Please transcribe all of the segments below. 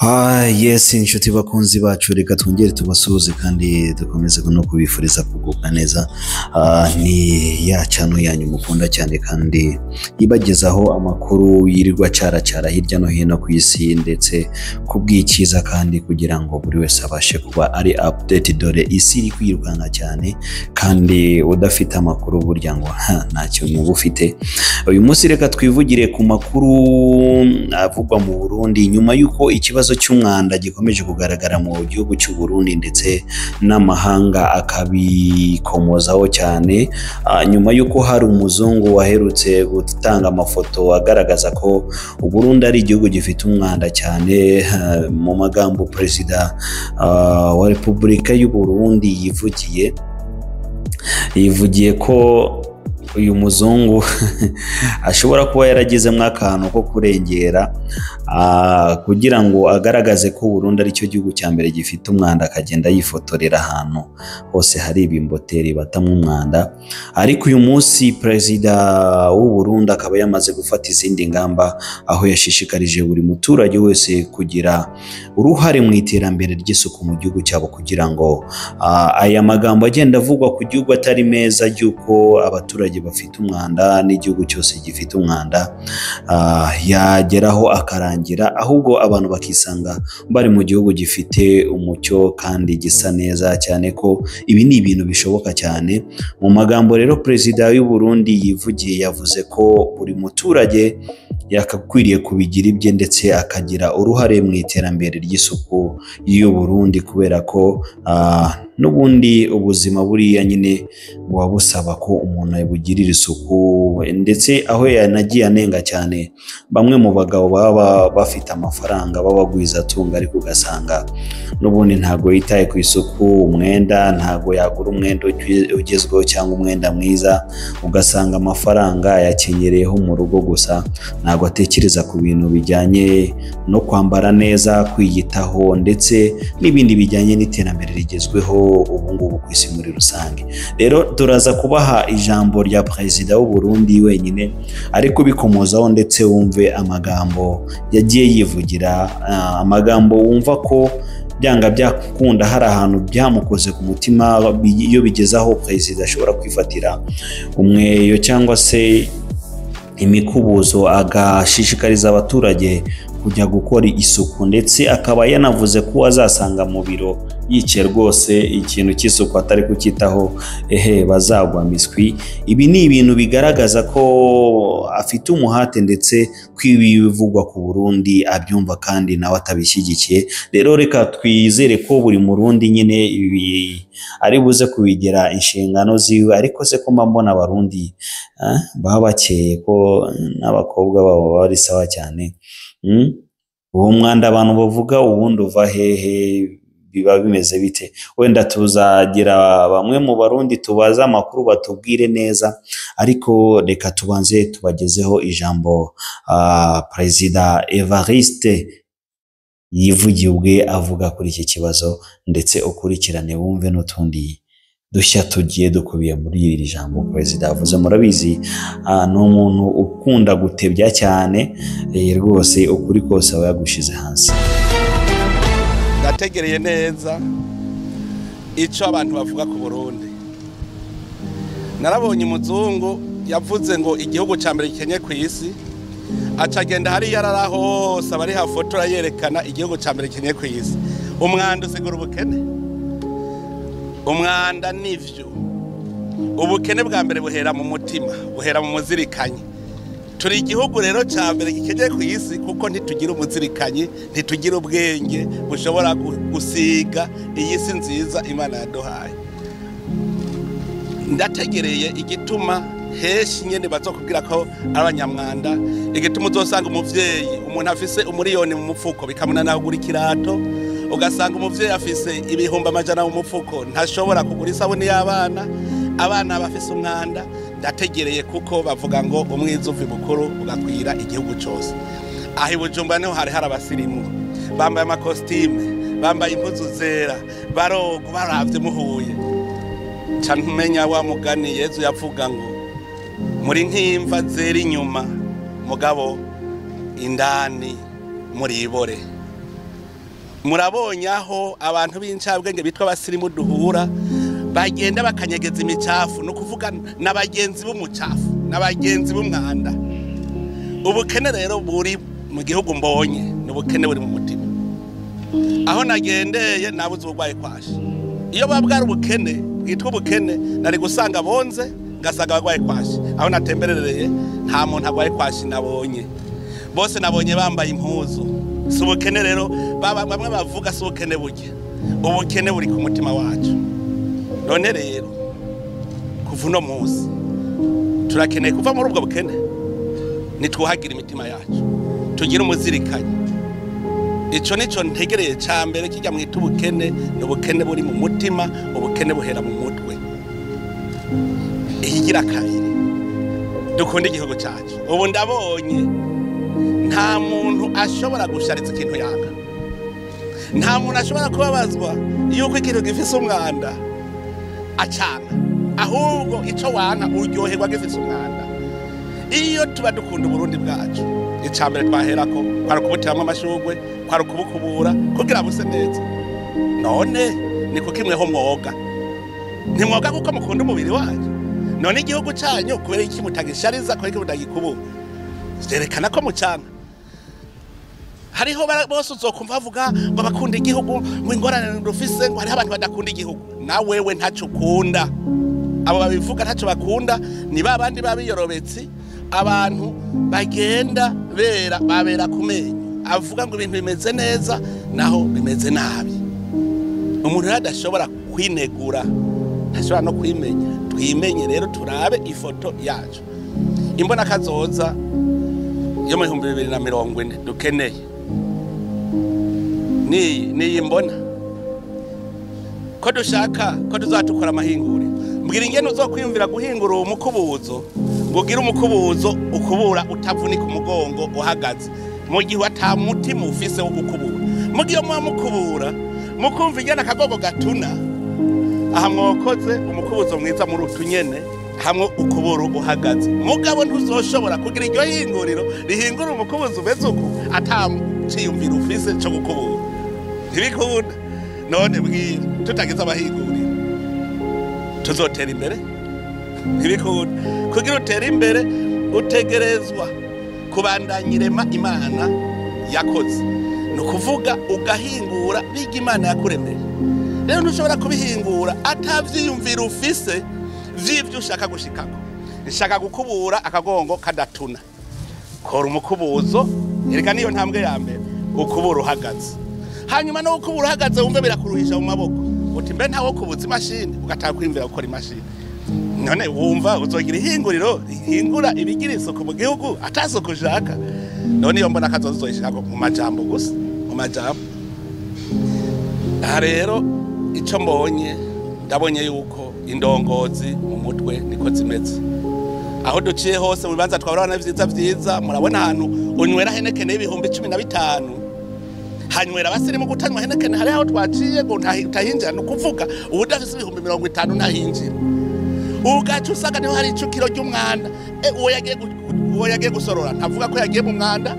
Yes, inshuti bakunzi bacu reka twongere tubasuhuze kandi dukomeze no kubifuriza kugubwa neza. Ni ya channel yanyu mukunda cyane kandi ibagezaho amakuru yirirwa cara hirya no hino ku isi ndetse kubw'ikiza kandi kugira ngo buri wese abashe kuba ari update, dore isi iri kwirukanka cyane kandi udafite amakuru burya ngo nta kintu ufite. Uyu munsi reka twivugire ku makuru avugwa mu Burundi nyuma yuko ikibazo cy'umwanda gikomeje kugaragara mu gihugu cy'u Burundi ndetse n'amahanga akabikomozaho cyane, nyuma yuko hari umuzungu waherutse gutanga amafoto agaragaza ko u Burundi ari igihugu gifite umwanda cyane. Mu magambo Perezida wa Repubulika y'u Burundi yivugiye ko uyu muzungu ashobora kuba yaragizemo akantu ko kurengera kugira ngo agaragaze ko Burundi ari cyo gihugu cya mbere gifite umwanda, akagenda yifotorera ahantu hose hari ibimboteri batamwe umwanda. Ariko uyu munsi Perezida w'u Burundi akaba yamaze gufata izindi ngamba, aho yashishikarije buri muturage wese kugira uruhare mu iterambere ry'isuku mu gihugu cyabo, kugira ngo aya magambo agenda avugwa ku gihugu atari meza y'uko abaturage bafite umwanda n'igihugu cyose gifite umwanda yageraho akarangira, ahubwo abantu bakisanga bari mu gihugu gifite umucyo kandi gisa neza cyane, ko ibi ni ibintu bishoboka cyane. Mu magambo rero Perezida w'u Burundi yivugiye, yavuze ko buri muturage yakakwiriye kubigira ibye ndetse akagira uruhare mu iterambere ry'isuku y'u Burundi, kubera ko n'ubundi ubuzima buriya nyine buba busaba ko umuntu yabugirira isuku, ndetse aho yanagiye anenga cyane bamwe mu bagabo baba bafite amafaranga babagwiza atunga, ariko ugasanga n'ubundi ntago yitaye ku isuku. Umwenda ntago yagura umwenda ugezweho cyangwa umwenda mwiza, ugasanga amafaranga yakenyereyeho mu rugo gusa, ntago atekereza ku bintu bijyanye no kwambara neza, kwiyitaho ndetse n'ibindi bijyanye n'iterambere rigezweho ubu ngubu ku isi muri rusange. Rero turaza kubaha ijambo rya Perezida w'u Burundi wenyine, ariko bikomozaho ndetse wumve amagambo yagiye yivugira, amagambo wumva ko byanga byakunda hari ahantu byamukoze ku mutima, iyo bigezaho Perezida ashobora kwifatira umweyo cyangwa se imikubuzo agashishikariza abaturage kujya gukora isuku, ndetse akaba yanavuze ko azasanga mu biro yicaye rwose ikintu cy'isuku atari kucyitaho bazagwa miswi. Ibi ni ibintu bigaragaza ko afite umuhate ndetse kwibivugwa ku Burundi abyumva kandi nawe atabishyigikiye. Rero reka twizere ko buri murundi nyine ibi ari buze kubigira inshingano ziwe, ariko se ko mbona abarundi baba bakeye ko n'abakobwa babo bari sawa cyane. Uwo mwanda abantu bavuga ubundi uva hehe, biba bimeze bite? Wenda tuzagira bamwe mu barundi tubaza amakuru batubwire neza, ariko reka tubanze tubagezeho ijambo Perezida Evariste yivugiye ubwe avuga kuri iki kibazo, ndetse ukurikirane wumve n'utundi dushya tugiye dukubiye muri iri jambo Perezida avuze. Murabizi ni umuntu ukunda gutebya cyane, rwose ukuri kose aba yagushize hasi. Ndategereye neza icyo abantu bavuga ku Burundi. Narabonye umuzungu yavuze ngo igihugu cya mbere gikenye ku isi, acagenda hari yarara hose abari hafotora yerekana igihugu cya mbere gikenye ku isi. Umwanda usigura ubukene, umwanda nivyo. Ubukene bwa mbere buhera mu mutima, buhera mu muzirikanyi. Turi igihugu rero cya mbere gikenye ku isi kuko ntitugira umuzirikanyi, ntitugira ubwenge bushobora gusiga iyi si nziza Imana yaduhaye. Ndategereye igituma heshi nyene bazokubwira ko abanyamwanda, igituma uzosanga umuvyeyi umuntu afise umuriyoni mu mufuko bikamunana kugura ikirato, ugasanga umuvyeyi afise ibihumbi amajana mu mufuko ntashobora kugura isabuni y'abana, abana bafise umwanda. Ndategereye kuko bavuga ngo umwiza uvi bukuru ugakwira igihugu cyose. Aho Bujumbura niho hari abasirimu bambaye amakositime, bambaye impuzu zera, barogo baravye muhuye. Cantumenya wa mugani Yezu yavuga ngo muri nk'imva zera inyuma mugabo indani muri ibore. murabonye aho abantu b'incabwenge bitwa abasirimu duhura bagenda bakanyegeza imicafu no kuvuga n'abagenzi b'umucafu n'abagenzi b'umwanda. Ubukene rero buri mu gihugu mbonye n'ubukene buri mu mutima. Aho nagendeye nabuze ubugwaye kwashi. Iyo babwara ubukene bwitwa ubukene nari gusanga bonze ngasanga bagwaye kwashi. Aho natemberereye nta muntu agwaye kwashi nabonye. Bose nabonye bambaye impuzu. Si ubukene rero bamwe bavuga si ubukene burya. Ubukene buri ku mutima wacu. None rero kuva uno munsi turakeneye kuva muri ubwo bukene nitwuhagira imitima yacu tugira umuzirikanye. Ico nico ntegereye ca mbere kijya mwita ubukene n'ubukene buri mu mutima, ubukene buhera mu mutwe. Ihigira kabiri dukunda igihugu cyacu. Ubu ndabonye nta muntu ashobora gusharitsa ikintu yanga, nta muntu ashobora kubabazwa yuko ikintu gifise umwanda acana, ahubwo ico wanka uryoherwa gifise umwanda. Iyo tuba dukunda Burundi bwacu icambere twaherako kwari kubutiramwe amashugwe, kwari kubukubura kugira buse neza. None ni kukimweho mwoga, ntimwoga kuko mukunda umubiri wanyu. None igihugu cyanyu kubera iki mutagishariza kubera iki mutagikubura? Zerekana ko mucanga. Hariho bose uzokumva bavuga ngo bakunda igihugu ngo ingorane rufise ngo hariho abantu badakunda igihugu. Na wewe ntaco ukunda. Abo babivuga ntaco bakunda ni babandi babiyorobetsi, abantu bagenda babera kumenye. Avuga ngo ibintu bimeze neza naho bimeze nabi. Umuntu adashobora kwinegura, ntashobora no kwimenya. Twimenye rero turabe ifoto yacu. Imbona kazoza yo mu 2040 dukeneye ni imbona ko dushaka ko tuzatukora amahingure. Mbwira ingene uzokwiyumvira guhingura umukubuzo ngo gira umukubuzo ukubura utavunika umugongo uhagaze mu gihe ata mutima ufise wo gukubura. Mu gihe mukubura mukumva ingene akagogo gatuna aha mwokoze umukubuzo mwiza muri utunyene hamwe ukubura uhagaze. Mugabo ntuzoshobora kugira iryo hinguriro rihingura umukubuzo umeze uko ataciyumvira ufise cyo gukubura. Ntibikunda. None bwira tutagize abahinguriro tuzotera imbere? Ntibikunda. Kugira utera imbere utegerezwa kubandanyirema Imana yakoze, no kuvuga ugahingura biga Imana yakuremeye. Rero ntushobora kubihingura atavyiyumvira ufise vy'ivyo ushaka gushikako. Nshaka gukubura akagongo kadatuna, kora umukubuzo. Erega niyo ntambwe ya mbere, ukubura uhagaze. Hanyuma no ukubura uhagaze wumve birakuruhisha mu maboko, uti mbe ntawo kubuza imashini ugataka kwimvira gukora imashini. None wumva uzogira ihinguriro rihingura ibigira isuku mu gihugu atasuku ushaka. None iyo mbona kazoza uzoyishaka mu majambo gusa, mu majambo. Aha rero ico mbonye ndabonye yuko indongozi mu mutwe niko zimeze. Aho duciye hose mu bibanza twabona vyiza murabona ahantu unywera Heineken y'ibihumbi 15, hanywera abasirimu gutanywa Heineken hari aho twaciye ngo ntahinjira. No kuvuga ubudafise ibihumbi 50 ntahinjira. Ugacu usanga niho hari icukiro ry'umwanda. Uwo yagiye gusorora ntavuga ko yagiye mu mwanda.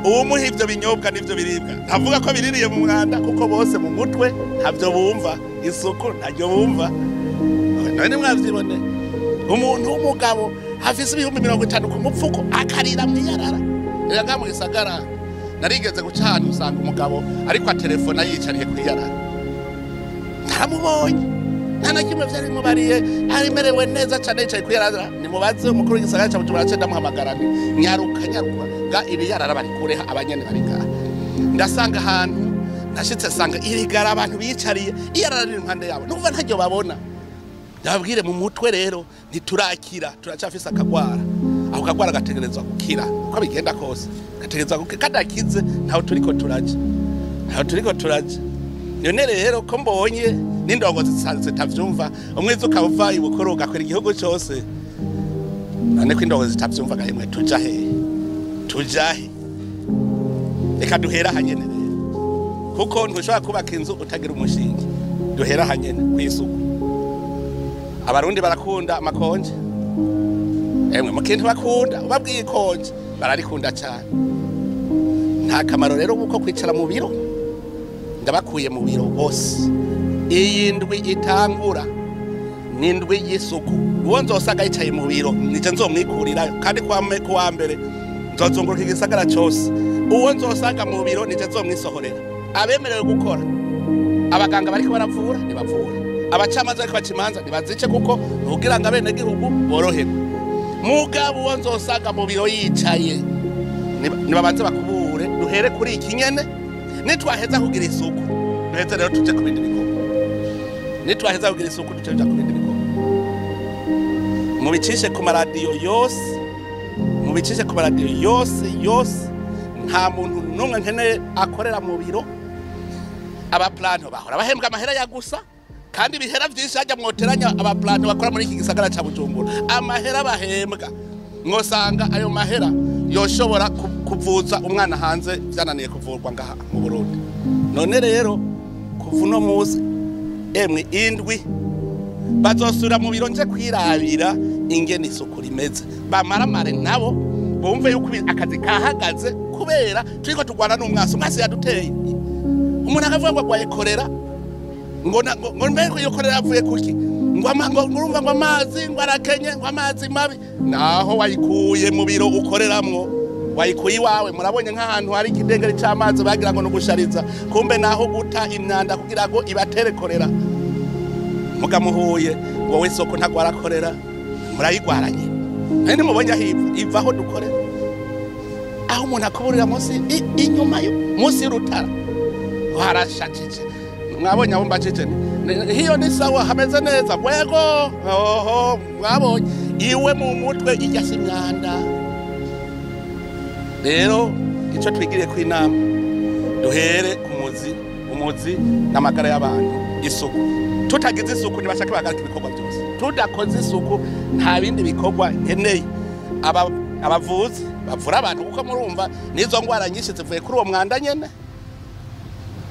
Uwo muha ivyo binyobwa n'ivyo biribwa ntavuga ko biririye mu mwanda, kuko bose mu mutwe ntavyo bumva, isuku ntaryo bumva. None mwavyibone umuntu w'umugabo hafise ibihumbi 50 ku mupfuko akarira mwiyarara. Rero nga mu gisagara narigeze guca ahantu usanga umugabo ariko atelefona yicariye kwiyarara. Ntaramubonye nta na kimwe vyari mubariye, arimerewe neza cane yicaye kwiyarara. Nimubaze umukuru w'igisagara ca Bujumbura cenda muhamagarana nyaruka ga ibiyarara bari kureha abanyene bari ngaha. Ndasanga ahantu nashitse sanga irigara abantu bicariye iyarara riri impande yabo, nukuva ntaryo babona. Ndababwire mu mutwe rero ntiturakira, turacafise akagwara. Aho kagwara gategerezwa gukira uko bigenda kose, gategerezwa gukira. Kadakize ntaho turiko turaje. None rero ko mbonye n'indongozi zitavyumva, umwiza ukava ibukuru ugakwira igihugu cyose. None ko indongozi zitavyumva gahemwe tujahe reka duhera hanyene rero, kuko ntushobora kubaka inzu utagira umushinge. Duhera hanyene kwisuku. Abarundi barakunda amakonje, emwe mukintu bakunda ubabwiye ikonje bararikunda cyane. Nta kamaro rero uko kwicara mu biro ndabakuye mu biro bose. Iyi ndwi itangura ni indwi y'isuku. Uwo nzosanga yicaye mu biro nije nzomwikurirayo, kandi kuwa mbere nzozunguruka igisagara cyose. Uwo nzosanga mu biro nije nzomwisohorera. Abemerewe gukora, abaganga bariko baravura nibavura, abacamanza bariko baca imanza nibazice, kuko kugira ngo abenegihugu boroherwe. Mugabo uwo nzosanga mu biro yicaye nibabanze bakubure, duhere kuri iki nyene. Nitwaheza kugira isuku duheze rero tuje ku bindi bikorwa. Nitwaheza kugira isuku tuje ku bindi bikorwa. Mubicishe ku maradiyo yose, mubicishe ku maradiyo yose. Nta muntu numwe nkeneye akorera mu biro. Abaplanto bahora bahembwa amahera ya gusa, kandi ibihera vyinshi hajya mwoteranya abaplanto bakora muri iki gisagara ca Bujumbura. Amahera bahembwa mwosanga ayo mahera yoshobora kuvuza umwana hanze byananiye kuvurwa ngaha mu Burundi. None rero kuva uno muzi emwe indwi bazosura mu biro nje kwirabira ingene isuku rimeze, bamaramare nabo bumve yuko akazi kahagaze, kubera turiko tugwana n'umwasi yaduteye. Umuntu akavuga ngo agwayekorera ngo mbeko yokorera avuye kuki, ngo urumva ngo amazi ngo arakenye, ngo amazi mabi. Naho wayikuye mu biro ukoreramwo, wayikuye iwawe. Murabonye nk'ahantu hari ikidengeri cy'amazi bagira ngo nugushariza, kumbe naho guta imyanda kugira ngo ibatere korera. Mugamuhuye ngo w'isoko ntagwara korera, murayigwaranye. None mubonye ivaho dukorera, aho umuntu akuburira munsi inyuma yo munsi y'urutara harashajije. Mwabonye aho mbajije hiyo ni sawa, hameze neza gwego. Mwabonye iwe mu mutwe ijya simyanda. Rero ico twigiriye ku inama, duhere ku umuzi n'amagara y'abantu. Isuku tutagize isuku ntibashaka bagarika ibikorwa byose. Tudakoze isuku nta bindi bikorwa nkeneye. Abavuzi bavura abantu, kuko murumva nizo ngwara nyinshi zivuye kuri uwo mwanda nyene.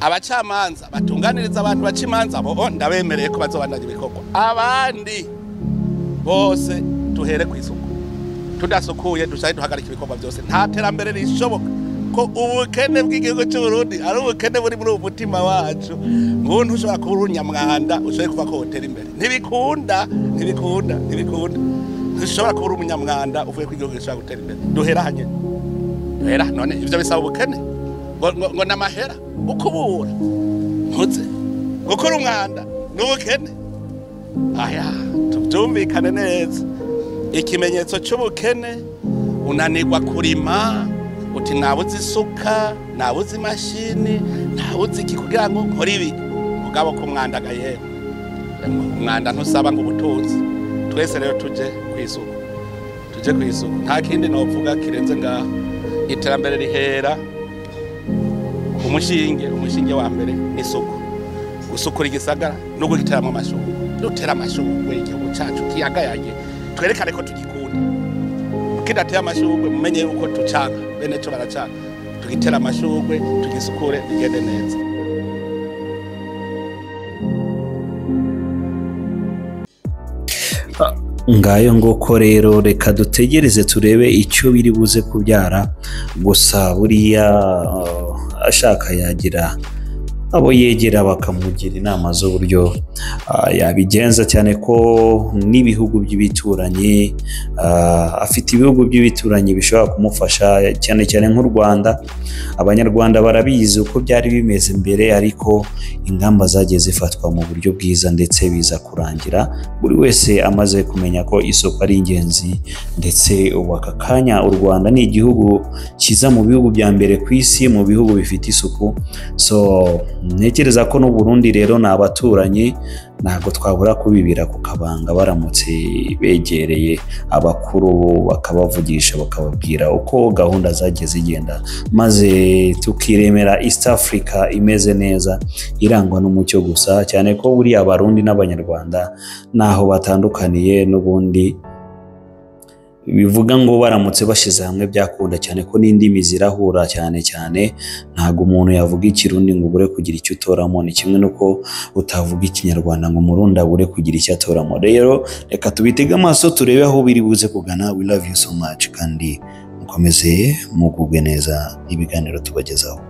Abacamanza batunganiriza abantu baca imanza, bo ndabemereye ko bazobandanya ibikorwa. Abandi bose tuhere ku isuku. Tudasukuye dushaka duhagarika ibikorwa byose, nta terambere rishoboka. Ko ubukene bw'igihugu cy'u Burundi ari ubukene buri muri umutima wacu. Umuntu ushobora kuba urunyamwanda ushobora kuva ko hotera imbere, ntibikunda. Ushobora kuba umunyamwanda uvuye ku gihugu gishobora gutera imbere. Duhera hanye, duhera. None ivyo bisaba ubukene ngo namahera ukubura ntuze gukora umwanda n'ubukene. Aya tubyumvikane neza. Ikimenyetso cy'ubukene, unanirwa kurima, uti nabuze isuka, nabuze imashini, nabuze iki kugira ngo nkore ibi. Mugabo ko mwandagaye, umwanda ntusaba ngo ubutunzi. Twese rero tuje ku isuku. Nta kindi novuga kirenze ngaho. Iterambere rihera umushinge wa mbere n'isuku. Gusukura igisagara no guhiteramo amashurwe. Dutera amashurwe igihugu cyacu kiyagayaye, twerekane ko tugikunda. Kidateye amashurwe mumenye uko tucanga, bene cyo baracanga. Tugitera amashurwe, tugisukure, bigende neza. Ngayo ngoko rero, reka dutegereze turebe icyo biri buze kubyara. Gusa buriya ashaka yagira abo yegera bakamugira inama z'uburyo yabigenza, cyane ko n'ibihugu by'ibituranyi afite ibihugu by'ibituranyi bishobora kumufasha, cyane cyane nk'u Rwanda. Abanyarwanda barabizi uko byari bimeze mbere, ariko ingamba zagiye zifatwa mu buryo bwiza ndetse biza kurangira buri wese amaze kumenya ko isoko ari ingenzi. Ndetse ubu aka kanya u Rwanda ni igihugu kiza mu bihugu bya mbere ku isi mu bihugu bifite isuku. Ntekereza ko n'u Burundi rero ni abaturanyi, ntabwo twabura kubibira ku kabanga baramutse begereye abakuru bakabavugisha, bakababwira uko gahunda zagiye zigenda, maze tukiremera East Africa imeze neza, irangwa n'umucyo gusa. Cyane ko buriya Abarundi n'Abanyarwanda naho batandukaniye n'ubundi, bivuga ngo baramutse bashize hamwe byakunda, cyane ko n'indimi zirahura cyane. Ntago umuntu yavuga Ikirundi ngo ubure kugira icyo utoramo, ni kimwe nuko utavuga Ikinyarwanda ngo Umurundi abure kugira icyo atoramo. Rero reka tubitege amaso turebe aho biri buze kugana. We love you so much, kandi mukomeze mugubwe neza ibiganiro tubagezaho.